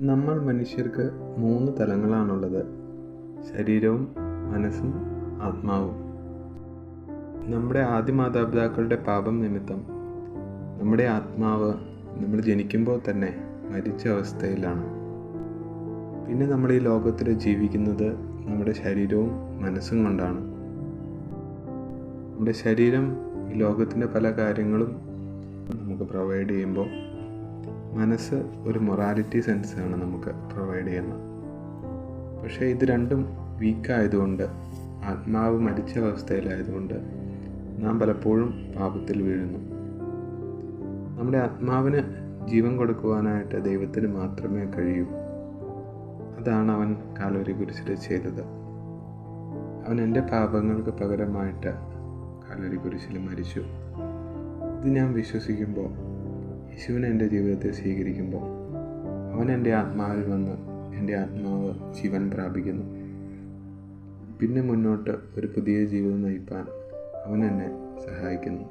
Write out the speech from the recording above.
നമ്മൾ മനുഷ്യർക്ക് 3 തലങ്ങളാണുള്ളത്: ശരീരവും മനസ്സും ആത്മാവും. നമ്മുടെ ആദ്യ മാതാപിതാക്കളുടെ പാപം നിമിത്തം നമ്മുടെ ആത്മാവ് നമ്മൾ ജനിക്കുമ്പോൾ തന്നെ മരിച്ച അവസ്ഥയിലാണ്. പിന്നെ നമ്മൾ ഈ ലോകത്തിൽ ജീവിക്കുന്നത് നമ്മുടെ ശരീരവും മനസ്സും കൊണ്ടാണ്. നമ്മുടെ ശരീരം ഈ ലോകത്തിൻ്റെ പല കാര്യങ്ങളും നമുക്ക് പ്രൊവൈഡ് ചെയ്യുമ്പോൾ, മനസ്സ് ഒരു മൊറാലിറ്റി സെൻസാണ് നമുക്ക് പ്രൊവൈഡ് ചെയ്യുന്നത്. പക്ഷേ ഇത് രണ്ടും വീക്കായതുകൊണ്ട്, ആത്മാവ് മരിച്ച അവസ്ഥയിലായതുകൊണ്ട് നാം പലപ്പോഴും പാപത്തിൽ വീഴുന്നു. നമ്മുടെ ആത്മാവിന് ജീവൻ കൊടുക്കുവാനായിട്ട് ദൈവത്തിന് മാത്രമേ കഴിയൂ. അതാണ് അവൻ കാൽവരി കുരിശിൽ ചെയ്തത്. അവൻ എൻ്റെ പാപങ്ങൾക്ക് പകരമായിട്ട് കാൽവരി കുരിശിൽ മരിച്ചു. ഇത് ഞാൻ വിശ്വസിക്കുമ്പോൾ, യേശുവിനെ എൻ്റെ ജീവിതത്തിൽ സ്വീകരിക്കുമ്പോൾ, അവൻ എൻ്റെ ആത്മാവിൽ വന്ന് എൻ്റെ ആത്മാവ് ജീവൻ പ്രാപിക്കുന്നു. പിന്നെ മുന്നോട്ട് ഒരു പുതിയ ജീവിതം നയിപ്പാൻ അവൻ എന്നെ സഹായിക്കുന്നു.